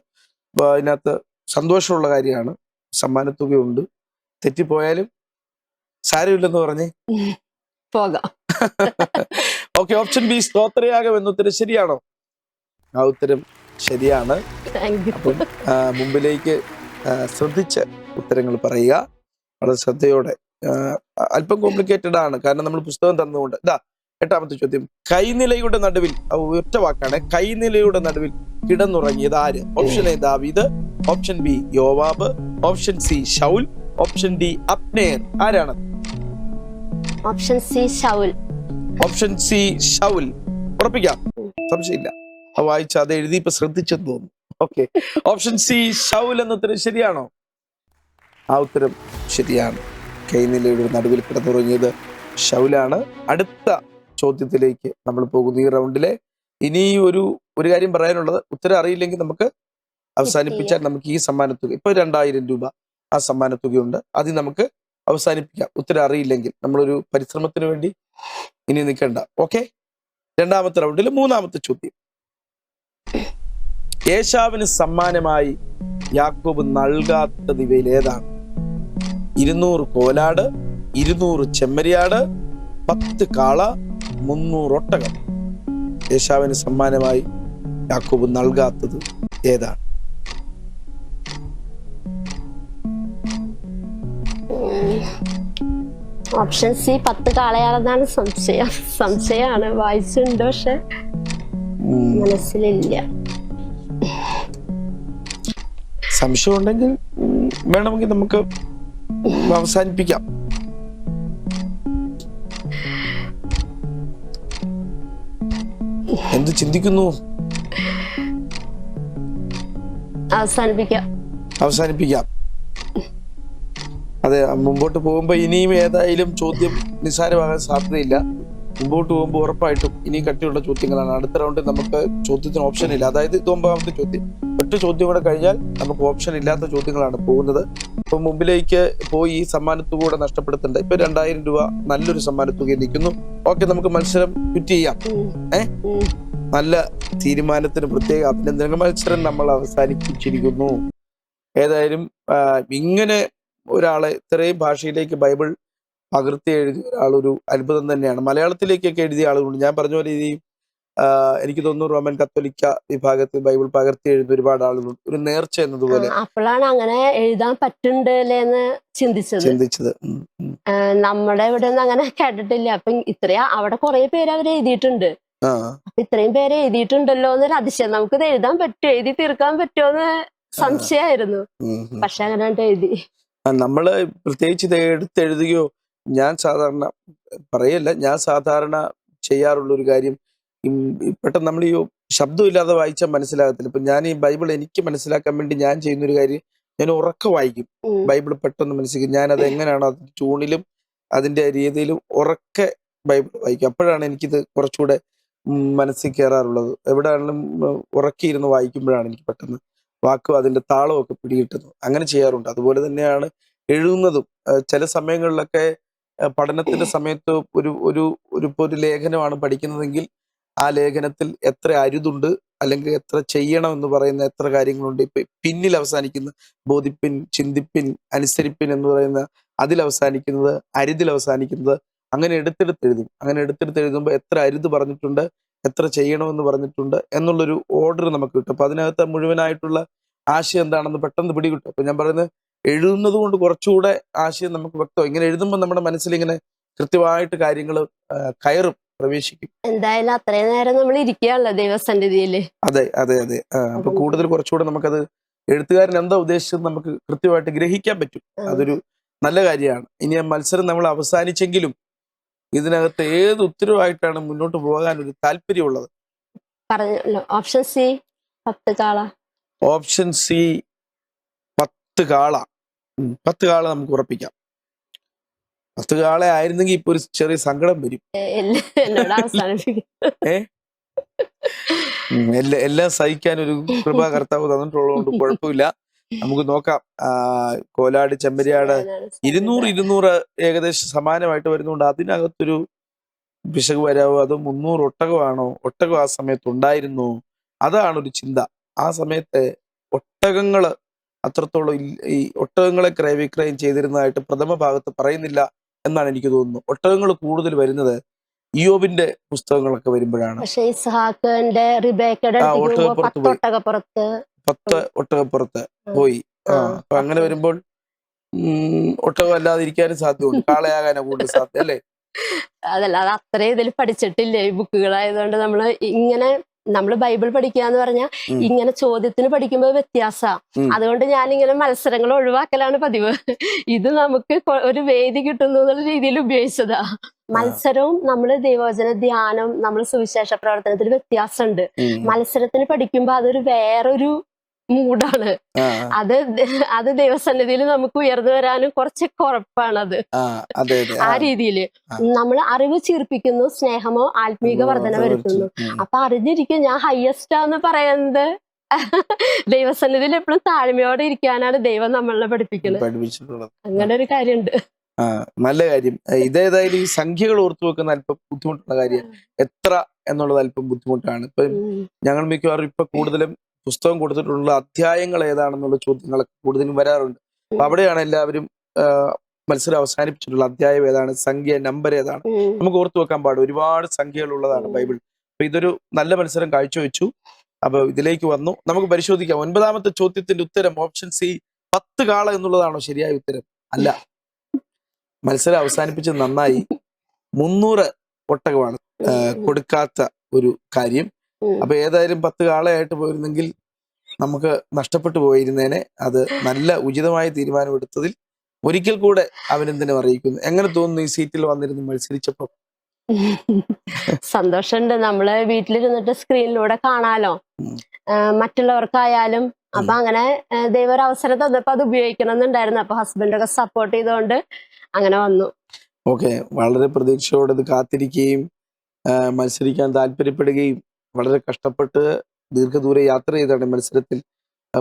അപ്പൊ അതിനകത്ത് സന്തോഷമുള്ള കാര്യമാണ്, സമ്മാനത്തുകയുണ്ട്. തെറ്റിപ്പോയാലും സാരമില്ലെന്ന് പറഞ്ഞേ പോകാം. ഓക്കെ, ഓപ്ഷൻ ബി സ്തോത്രയാഗം എന്ന ഉത്തരം ശരിയാണോ? ആ ഉത്തരം ശരിയാണ്. അപ്പം മുമ്പിലേക്ക് ശ്രദ്ധിച്ച് ഉത്തരങ്ങൾ പറയുക, വളരെ ശ്രദ്ധയോടെ. അല്പം കോംപ്ലിക്കേറ്റഡ് ആണ്, കാരണം നമ്മൾ പുസ്തകം തന്നുകൊണ്ട്. ഇതാ 8ാമത്തെ ചോദ്യം. കൈനിലയുടെ നടുവിൽ, ഒറ്റ വാക്കാണ്, കൈനിലയുടെ നടുവിൽ കിടന്നുറങ്ങിയത് ആര്? ഓപ്ഷൻ എ ദാവീദ്, ഓപ്ഷൻ ബി യോവാബ്, ഓപ്ഷൻ സി ശൗൽ, ഓപ്ഷൻ ഡി അബ്നേർ. ആരാണ്? ഓപ്ഷൻ സി ശൗൽ. ഓപ്ഷൻ സി ശൗൽ. ഉറപ്പിക്കാം, സംശയമില്ല. വായിച്ച അത് എഴുതി ഇപ്പൊ ശ്രദ്ധിച്ചെന്ന് തോന്നുന്നു. ഓക്കെ, ഓപ്ഷൻ സി ശൗൽ എന്ന ഉത്തരം ശരിയാണോ? ആ ഉത്തരം ശരിയാണ്. കൈനിലയുടെ നടുവിൽ കിടന്നുറങ്ങിയത് ശൗലാണ്. അടുത്ത ചോദ്യത്തിലേക്ക് നമ്മൾ പോകുന്നു. ഈ റൗണ്ടിലെ ഇനി ഒരു കാര്യം പറയാനുള്ളത്, ഉത്തരം അറിയില്ലെങ്കിൽ നമുക്ക് അവസാനിപ്പിച്ചാൽ നമുക്ക് ഈ സമ്മാനത്തുക, ഇപ്പൊ 2000 രൂപ ആ സമ്മാനത്തുകയുണ്ട്, അത് നമുക്ക് അവസാനിപ്പിക്കാം. ഉത്തരം അറിയില്ലെങ്കിൽ നമ്മളൊരു പരിശ്രമത്തിന് വേണ്ടി ഇനി നിൽക്കണ്ട. ഓക്കെ, 2ാമത്തെ റൗണ്ടിൽ 3ാമത്തെ ചോദ്യം. ഏശാവിന് സമ്മാനമായി യാക്കോബ് നൽകാത്തത് ഇവയിൽ ഏതാണ്? 200 കോലാട്, 200 ചെമ്മരിയാട്, 10 കാള, 300 ഒട്ടകം. ഏശാവിന് സമ്മാനമായി യാക്കോബ് നൽകാത്തത് ഏതാണ്? ഓപ്ഷൻ സി 10 കാളയാണെന്നാണ് സംശയമാണ്. വായിച്ചിട്ടുണ്ട്, പക്ഷെ മനസ്സിലില്ല. സംശയം ഉണ്ടെങ്കിൽ വേണമെങ്കിൽ നമുക്ക് അവസാനിപ്പിക്കാം. എന്ത് ചിന്തിക്കുന്നു? അവസാനിപ്പിക്കാം. അതെ, മുമ്പോട്ട് പോകുമ്പോ ഇനിയും ഏതായാലും ചോദ്യം നിസ്സാരമാകാൻ സാധ്യതയില്ല. മുമ്പോട്ട് പോകുമ്പോൾ ഉറപ്പായിട്ടും ഇനി കട്ടിയുള്ള ചോദ്യങ്ങളാണ്. അടുത്ത റൗണ്ടിൽ നമുക്ക് ചോദ്യത്തിന് ഓപ്ഷൻ ഇല്ല. അതായത് ഇത് 9ാമത്തെ ചോദ്യം. 8 ചോദ്യം കൂടെ കഴിഞ്ഞാൽ നമുക്ക് ഓപ്ഷൻ ഇല്ലാത്ത ചോദ്യങ്ങളാണ് പോകുന്നത്. ഇപ്പൊ മുമ്പിലേക്ക് പോയി ഈ സമ്മാനത്തുക കൂടെ നഷ്ടപ്പെടുത്തണ്ട. ഇപ്പൊ 2000 രൂപ നല്ലൊരു സമ്മാനത്തുക നിൽക്കുന്നു. ഓക്കെ, നമുക്ക് മത്സരം ക്വിറ്റ് ചെയ്യാം. നല്ല തീരുമാനത്തിന് പ്രത്യേക അഭിനന്ദനങ്ങൾ. മത്സരം നമ്മൾ അവസാനിപ്പിച്ചിരിക്കുന്നു. ഏതായാലും ഇങ്ങനെ ഒരാളെ ഇത്രയും ഭാഷയിലേക്ക് ബൈബിൾ പകർത്തി എഴുതിയ ഒരാളൊരു അത്ഭുതം തന്നെയാണ്. മലയാളത്തിലേക്കൊക്കെ എഴുതിയ ആളുകളുണ്ട്. ഞാൻ പറഞ്ഞ പോലെ ഈ എനിക്ക് തോന്നുന്നു റോമൻ കത്തോലിക്ക വിഭാഗത്തിൽ ബൈബിൾ പകർത്തി എഴുതുന്ന ഒരുപാട് ആളുകളുണ്ട്. ഒരു നേർച്ച എന്നതുപോലെ. അപ്പോഴാണ് അങ്ങനെ എഴുതാൻ പറ്റുന്നുണ്ടല്ലേന്ന് ചിന്തിച്ചത്. നമ്മുടെ ഇവിടെ ഒന്നും അങ്ങനെ കേട്ടിട്ടില്ല. അപ്പൊ അവിടെ കുറെ പേര് അവർ എഴുതിയിട്ടുണ്ട്. അപ്പൊ ഇത്രയും പേര് എഴുതിയിട്ടുണ്ടല്ലോ എന്നൊരു അതിശയം. നമുക്കിത് എഴുതാൻ പറ്റുമോ, എഴുതി തീർക്കാൻ പറ്റുമോന്ന് സംശയമായിരുന്നു. പക്ഷെ അങ്ങനെ എഴുതി. നമ്മള് പ്രത്യേകിച്ച് ഇത് എടുത്തെഴുതുകയോ, ഞാൻ സാധാരണ ചെയ്യാറുള്ള ഒരു കാര്യം, പെട്ടെന്ന് നമ്മൾ ഈ ശബ്ദമില്ലാതെ വായിച്ചാൽ മനസ്സിലാകത്തില്ല. ഇപ്പൊ ഞാൻ ഈ ബൈബിൾ എനിക്ക് മനസ്സിലാക്കാൻ വേണ്ടി ഞാൻ ചെയ്യുന്നൊരു കാര്യം, ഞാൻ ഉറക്കെ വായിക്കും. ബൈബിൾ പെട്ടെന്ന് മനസ്സിലാക്കും. ഞാനത് എങ്ങനെയാണോ അതിന്റെ ട്യൂണിലും അതിന്റെ രീതിയിലും ഉറക്കെ ബൈബിൾ വായിക്കും. അപ്പോഴാണ് എനിക്കിത് കുറച്ചുകൂടെ മനസ്സിൽ കയറാറുള്ളത്. എവിടെയാണെങ്കിലും ഉറക്കിയിരുന്ന് വായിക്കുമ്പോഴാണ് എനിക്ക് പെട്ടെന്ന് വാക്കും അതിന്റെ താളവും ഒക്കെ പിടികിട്ടുന്നത്. അങ്ങനെ ചെയ്യാറുണ്ട്. അതുപോലെ തന്നെയാണ് എഴുതുന്നതും. ചില സമയങ്ങളിലൊക്കെ പഠനത്തിന്റെ സമയത്ത് ഒരു ഒരു ഒരു ലേഖനമാണ് പഠിക്കുന്നതെങ്കിൽ ആ ലേഖനത്തിൽ എത്ര അരുതുണ്ട് അല്ലെങ്കിൽ എത്ര ചെയ്യണം എന്ന് പറയുന്ന എത്ര കാര്യങ്ങളുണ്ട്. ഇപ്പൊ പിന്നിൽ അവസാനിക്കുന്ന ബോധിപ്പിൻ, ചിന്തിപ്പിൻ, അനുസരിപ്പിൻ എന്ന് പറയുന്ന അതിൽ അവസാനിക്കുന്നത്, അരുതിൽ അവസാനിക്കുന്നത്, അങ്ങനെ എടുത്തെടുത്ത് എഴുതുമ്പോൾ എത്ര അരുത് പറഞ്ഞിട്ടുണ്ട്, എത്ര ചെയ്യണമെന്ന് പറഞ്ഞിട്ടുണ്ട് എന്നുള്ളൊരു ഓർഡർ നമുക്ക് കിട്ടും. അപ്പൊ അതിനകത്ത് മുഴുവനായിട്ടുള്ള ആശയം എന്താണെന്ന് പെട്ടെന്ന് പിടികിട്ടും. അപ്പൊ ഞാൻ പറയുന്നത് എഴുതുന്നത് കൊണ്ട് കുറച്ചുകൂടെ ആശയം നമുക്ക് വ്യക്തം. ഇങ്ങനെ എഴുതുമ്പോൾ നമ്മുടെ മനസ്സിൽ ഇങ്ങനെ കൃത്യമായിട്ട് കാര്യങ്ങൾ കയറും, പ്രവേശിക്കും. എന്തായാലും അത്രയും നേരം നമ്മൾ ഇരിക്കുകയല്ലോ ദൈവസന്നിധിയില്. അതെ അതെ അതെ. അപ്പൊ കൂടുതൽ കുറച്ചുകൂടെ നമുക്കത് എഴുത്തുകാരൻ എന്താ ഉദ്ദേശിച്ചത് നമുക്ക് കൃത്യമായിട്ട് ഗ്രഹിക്കാൻ പറ്റും. അതൊരു നല്ല കാര്യമാണ്. ഇനി ആ മത്സരം നമ്മൾ അവസാനിച്ചെങ്കിലും ഇതിനകത്ത് ഏത് ഉത്തരവായിട്ടാണ് മുന്നോട്ട് പോകാൻ ഒരു താല്പര്യമുള്ളത്? പറഞ്ഞല്ലോ, ഓപ്ഷൻ സി 10 കാള. ഓപ്ഷൻ സി 10 കാള. 10 കാള നമുക്ക് ഉറപ്പിക്കാം. 10 കാള ആയിരുന്നെങ്കിൽ ഇപ്പൊ ഒരു ചെറിയ സങ്കടം വരും. എന്നോട് അവസാനിപ്പിക്കും. എല്ലാം സഹിക്കാൻ ഒരു കൃപാ കർത്താവ് തന്നിട്ടുള്ളതുകൊണ്ട് കുഴപ്പമില്ല. നമുക്ക് നോക്കാം. കോലാട്, ചെമ്മരിയാട് 200 ഏകദേശം സമാനമായിട്ട് വരുന്നുണ്ട്. അതിനകത്തൊരു പിശക് വരാവോ? അത് 300 ഒട്ടകമാണോ? ഒട്ടകം ആ സമയത്ത് ഉണ്ടായിരുന്നു? അതാണ് ഒരു ചിന്ത. ആ സമയത്ത് ഒട്ടകങ്ങള് അത്രത്തോളം ഈ ഒട്ടകങ്ങളെ ക്രയവിക്രയം ചെയ്തിരുന്നതായിട്ട് പ്രഥമ ഭാഗത്ത് പറയുന്നില്ല എന്നാണ് എനിക്ക് തോന്നുന്നു. ഒട്ടകങ്ങൾ കൂടുതൽ വരുന്നത് ഇയ്യോബിന്റെ പുസ്തകങ്ങളൊക്കെ വരുമ്പോഴാണ്. പക്ഷെ ഇസ്ഹാക്കിന്റെ റിബേക്കയുടെ ഒട്ടകപ്പുറത്ത് പോയി, ഒട്ടകപ്പുറത്ത് 10 ഒട്ടകപ്പുറത്ത് പോയി. അപ്പൊ അങ്ങനെ വരുമ്പോൾ ഒട്ടകം അല്ലാതെ ഇരിക്കാനും സാധ്യതയുണ്ട്. കാളയാകാനാ കൂടുതൽ സാധ്യത അല്ലേ? അതല്ല, അത് അത്രയും ഇതിൽ പഠിച്ചിട്ടില്ലേ ഈ ബുക്കുകളായതുകൊണ്ട്. നമ്മള് ബൈബിൾ പഠിക്കുക എന്ന് പറഞ്ഞാൽ ഇങ്ങനെ ചോദ്യത്തിന് പഠിക്കുമ്പോൾ വ്യത്യാസാ. അതുകൊണ്ട് ഞാനിങ്ങനെ മത്സരങ്ങൾ ഒഴിവാക്കലാണ് പതിവ്. ഇത് നമുക്ക് ഒരു വേദി കിട്ടുന്നു എന്നുള്ള രീതിയിൽ ഉപയോഗിച്ചതാ. മത്സരവും നമ്മള് ദൈവവചന ധ്യാനം, നമ്മൾ സുവിശേഷ പ്രവർത്തനത്തിൽ വ്യത്യാസമുണ്ട്. മത്സരത്തിന് പഠിക്കുമ്പോ അതൊരു വേറൊരു മൂഡാണ്. അത് ദൈവസന്നിധിയിൽ നമുക്ക് ഉയർന്നു വരാനും കുറച്ചൊക്കെ ഉറപ്പാണത്. ആ രീതിയില് നമ്മൾ അറിവ് ചീർപ്പിക്കുന്നു, സ്നേഹമോ ആത്മീക വർധന വരുത്തുന്നു. അപ്പൊ അറിഞ്ഞിരിക്കും ഞാൻ ഹയസ്റ്റാന്ന് പറയുന്നത് ദൈവസന്നിധിയിൽ എപ്പോഴും താഴ്മയോടെ ഇരിക്കാനാണ് ദൈവം നമ്മളെ പഠിപ്പിക്കുന്നത്. അങ്ങനെ ഒരു കാര്യമുണ്ട്. നല്ല കാര്യം. ഇതേതായാലും ഈ സംഖ്യകൾ ഓർത്തു വെക്കുന്ന അല്പം ബുദ്ധിമുട്ടുള്ള കാര്യം. എത്ര എന്നുള്ളത് അല്പം ബുദ്ധിമുട്ടാണ്. ഇപ്പൊ ഞങ്ങൾ മിക്കവാറും ഇപ്പൊ കൂടുതലും പുസ്തകം കൊടുത്തിട്ടുള്ള അധ്യായങ്ങൾ ഏതാണെന്നുള്ള ചോദ്യങ്ങളൊക്കെ കൂടുതലും വരാറുണ്ട്. അപ്പൊ അവിടെയാണ് എല്ലാവരും മത്സരം അവസാനിപ്പിച്ചിട്ടുള്ള അധ്യായം ഏതാണ്, സംഖ്യ, നമ്പർ ഏതാണ് നമുക്ക് ഓർത്തു വെക്കാൻ പാടും. ഒരുപാട് സംഖ്യകൾ ഉള്ളതാണ് ബൈബിൾ. അപ്പൊ ഇതൊരു നല്ല മത്സരം കാഴ്ചവെച്ചു. അപ്പൊ ഇതിലേക്ക് വന്നു, നമുക്ക് പരിശോധിക്കാം. 9ാമത്തെ ചോദ്യത്തിന്റെ ഉത്തരം ഓപ്ഷൻ സി 10 കാള എന്നുള്ളതാണോ ശരിയായ ഉത്തരം? അല്ല. മത്സരം അവസാനിപ്പിച്ചത് നന്നായി. 300 ഒട്ടകമാണ് കൊടുക്കാത്ത ഒരു കാര്യം. അപ്പൊ ഏതായാലും 10 കാളയായിട്ട് പോയിരുന്നെങ്കിൽ നമുക്ക് നഷ്ടപ്പെട്ടു പോയിരുന്നേനെ. അത് നല്ല ഉചിതമായ തീരുമാനം എടുത്തതിൽ ഒരിക്കൽ കൂടെ അഭിനന്ദനം അറിയിക്കുന്നു. എങ്ങനെ തോന്നുന്നു ഈ സീറ്റിൽ വന്നിരുന്ന് മത്സരിച്ചപ്പോ? സന്തോഷമുണ്ട്. നമ്മള് വീട്ടിലിരുന്നിട്ട് സ്ക്രീനിലൂടെ കാണാലോ മറ്റുള്ളവർക്കായാലും. അപ്പൊ അങ്ങനെ ദൈവം ഒരു അവസരം തന്നപ്പോ അത് ഉപയോഗിക്കണം എന്നുണ്ടായിരുന്നു. അപ്പൊ ഹസ്ബൻഡൊക്കെ സപ്പോർട്ട് ചെയ്തുകൊണ്ട് അങ്ങനെ വന്നു. ഓക്കെ, വളരെ പ്രതീക്ഷയോടെ ഇത് കാത്തിരിക്കുകയും മത്സരിക്കാൻ താല്പര്യപ്പെടുകയും വളരെ കഷ്ടപ്പെട്ട് ദീർഘദൂര യാത്ര ചെയ്താണ് മത്സരത്തിൽ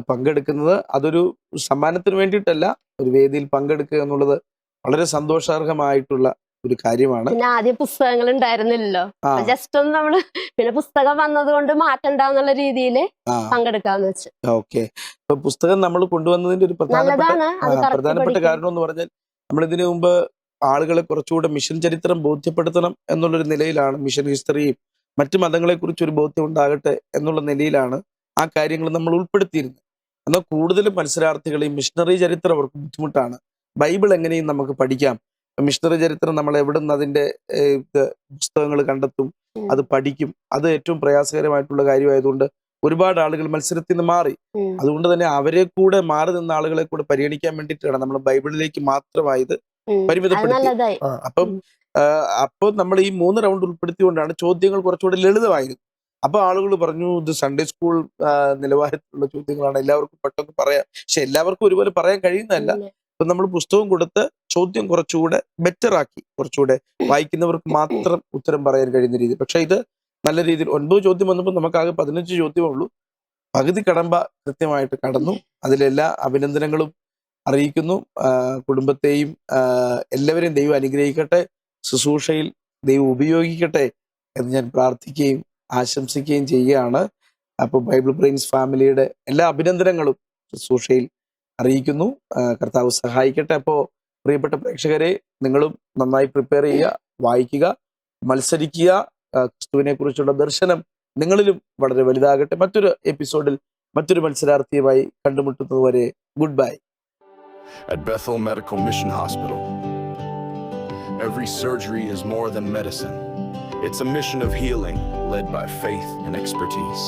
പങ്കെടുക്കുന്നത്. അതൊരു സമ്മാനത്തിന് വേണ്ടിയിട്ടല്ല, ഒരു വേദിയിൽ പങ്കെടുക്കുക എന്നുള്ളത് വളരെ സന്തോഷാർഹമായിട്ടുള്ള ഒരു കാര്യമാണ്. പിന്നെ ആദ്യം പുസ്തകങ്ങൾ ഉണ്ടായിരുന്നില്ലല്ലോ, ജസ്റ്റ് ഒന്ന് നമ്മള് പിന്നെ പുസ്തകം വന്നത് കൊണ്ട് മാറ്റണ്ടെന്നുള്ള രീതിയിൽ പങ്കെടുക്കാന്ന് വെച്ച്. ഓക്കെ, ഇപ്പൊ പുസ്തകം നമ്മൾ കൊണ്ടുവന്നതിന്റെ ഒരു പ്രധാനപ്പെട്ട കാരണം എന്ന് പറഞ്ഞാൽ നമ്മൾ ഇതിനു മുമ്പ് ആളുകളെ കുറച്ചുകൂടെ മിഷൻ ചരിത്രം ബോധ്യപ്പെടുത്തണം എന്നുള്ളൊരു നിലയിലാണ്, മിഷൻ ഹിസ്റ്ററിയും മറ്റു മതങ്ങളെ കുറിച്ച് ഒരു ബോധ്യം ഉണ്ടാകട്ടെ എന്നുള്ള നിലയിലാണ് ആ കാര്യങ്ങൾ നമ്മൾ ഉൾപ്പെടുത്തിയിരുന്നത്. എന്നാൽ കൂടുതലും മത്സരാർത്ഥികളെയും മിഷണറി ചരിത്രം അവർക്ക് ബുദ്ധിമുട്ടാണ്. ബൈബിൾ എങ്ങനെയും നമുക്ക് പഠിക്കാം, മിഷണറി ചരിത്രം നമ്മൾ എവിടെ നിന്ന് അതിന്റെ പുസ്തകങ്ങൾ കണ്ടെത്തും, അത് പഠിക്കും, അത് ഏറ്റവും പ്രയാസകരമായിട്ടുള്ള കാര്യമായതുകൊണ്ട് ഒരുപാട് ആളുകൾ മത്സരത്തിൽ നിന്ന് മാറി. അതുകൊണ്ട് തന്നെ അവരെ കൂടെ മാറി നിന്ന ആളുകളെ കൂടെ പരിഗണിക്കാൻ വേണ്ടിയിട്ടാണ് നമ്മൾ ബൈബിളിലേക്ക് മാത്രമായത് പരിമിതപ്പെടുത്തി. അപ്പോൾ നമ്മൾ ഈ 3 റൗണ്ട് ഉൾപ്പെടുത്തിക്കൊണ്ടാണ് ചോദ്യങ്ങൾ കുറച്ചുകൂടെ ലളിതമായത്. അപ്പൊ ആളുകൾ പറഞ്ഞു ഇത് സൺഡേ സ്കൂൾ നിലവാരത്തിലുള്ള ചോദ്യങ്ങളാണ്, എല്ലാവർക്കും പെട്ടെന്ന് പറയാം. പക്ഷെ എല്ലാവർക്കും ഒരുപോലെ പറയാൻ കഴിയുന്നതല്ല. അപ്പൊ നമ്മൾ പുസ്തകം കൊടുത്ത് ചോദ്യം കുറച്ചുകൂടെ ബെറ്റർ ആക്കി, കുറച്ചുകൂടെ വായിക്കുന്നവർക്ക് മാത്രം ഉത്തരം പറയാൻ കഴിയുന്ന രീതി. പക്ഷെ ഇത് നല്ല രീതിയിൽ 9 ചോദ്യം വന്നപ്പോൾ നമുക്കാകെ 15 ചോദ്യമേ ഉള്ളൂ. പകുതി കടമ്പ കൃത്യമായിട്ട് കടന്നു. അതിലെല്ലാ അഭിനന്ദനങ്ങളും അറിയിക്കുന്നു. കുടുംബത്തെയും എല്ലാവരെയും ദൈവം അനുഗ്രഹിക്കട്ടെ, ശുശ്രൂഷയിൽ ദൈവം ഉപയോഗിക്കട്ടെ എന്ന് ഞാൻ പ്രാർത്ഥിക്കുകയും ആശംസിക്കുകയും ചെയ്യുകയാണ്. അപ്പോൾ ബൈബിൾ ബ്രെയിൻസ് ഫാമിലിയുടെ എല്ലാ അഭിനന്ദനങ്ങളും ശുശ്രൂഷയിൽ അറിയിക്കുന്നു. കർത്താവ് സഹായിക്കട്ടെ. അപ്പോൾ പ്രിയപ്പെട്ട പ്രേക്ഷകരെ, നിങ്ങളും നന്നായി പ്രിപ്പയർ ചെയ്യുക, വായിക്കുക, മത്സരിക്കുക. ക്രിസ്തുവിനെ കുറിച്ചുള്ള ദർശനം നിങ്ങളിലും വളരെ വലുതാകട്ടെ. മറ്റൊരു എപ്പിസോഡിൽ മറ്റൊരു മത്സരാർത്ഥിയുമായി കണ്ടുമുട്ടുന്നതുവരെ goodbye. At Bethel Medical Mission Hospital, every surgery is more than medicine. It's a mission of healing led by faith and expertise.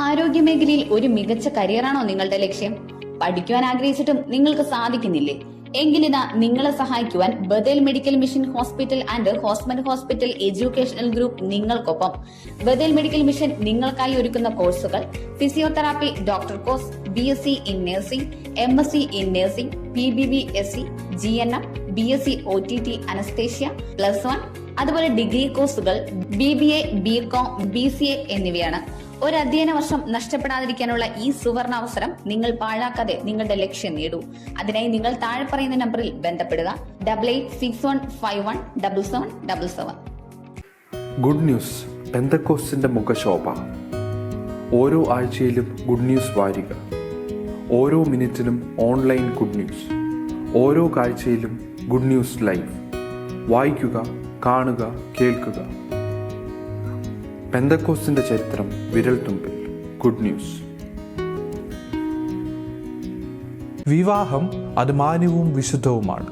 ആരോഗ്യമേഖലയിൽ ഒരു മികച്ച കരിയറാണോ നിങ്ങളുടെ ലക്ഷ്യം? പഠിക്കുവാൻ ആഗ്രഹിച്ചിട്ടും നിങ്ങൾക്ക് സാധിക്കുന്നില്ലേ? എങ്കിലിതാ നിങ്ങളെ സഹായിക്കുവാൻ Bethel medical mission hospital and ഹോസ്മൻ ഹോസ്പിറ്റൽ എഡ്യൂക്കേഷണൽ ഗ്രൂപ്പ് നിങ്ങൾക്കൊപ്പം. ബദേൽ മെഡിക്കൽ മിഷൻ നിങ്ങൾക്കായി ഒരുക്കുന്ന കോഴ്സുകൾ: physiotherapy doctor course, BSc in nursing, MSc in nursing, PBBSc, GNM, BSc OTT anaesthesia, +1, അതുപോലെ ഡിഗ്രി കോഴ്സുകൾ BBA, BCom, BCA എന്നിവയാണ്. ഒരു അധ്യയന വർഷം നഷ്ടപ്പെടാതിരിക്കാനുള്ള ഈ സുവർണ അവസരം നിങ്ങൾ പാഴാക്കാതെ നിങ്ങളുടെ ലക്ഷ്യം നേടൂ. അതിനായി നിങ്ങൾ താഴെ പറയുന്ന നമ്പറിൽ ബന്ധപ്പെടുക: 8861517777. ഗുഡ് ന്യൂസ് പെന്തക്കോസ്റ്റിന്റെ മുഖശോഭ. ഓരോ ആഴ്ചയിലും ഗുഡ് ന്യൂസ് വാരിക, ഓരോ മിനിറ്റിലും ഓൺലൈൻ ഗുഡ് ന്യൂസ്, ഓരോ കാഴ്ചയിലും ഗുഡ് ന്യൂസ് ലൈവ്. വായിക്കുക, കാണുക, കേൾക്കുക. പെന്തക്കോസ്റ്റിന്റെ ചരിത്രം വിരൽത്തുമ്പിൽ. Good news. വിവാഹം അത് മാന്യവും വിശുദ്ധവുമാണ്,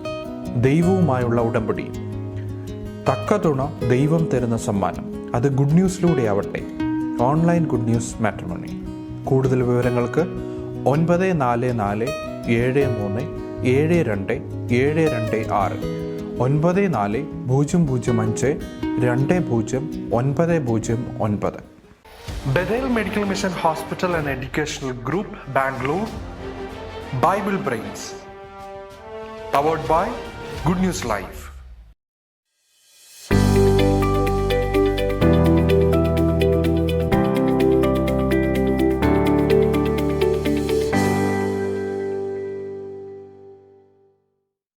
ദൈവവുമായുള്ള ഉടമ്പടി. തക്ക തുണ ദൈവം തരുന്ന സമ്മാനം. അത് ഗുഡ് ന്യൂസിലൂടെ ആവട്ടെ. Online good news matrimony. കൂടുതൽ വിവരങ്ങൾക്ക് 9473737226 9400520909. Bethel Medical Mission Hospital and Educational Group, Bangalore. Bible Brains. Powered by Good News Live.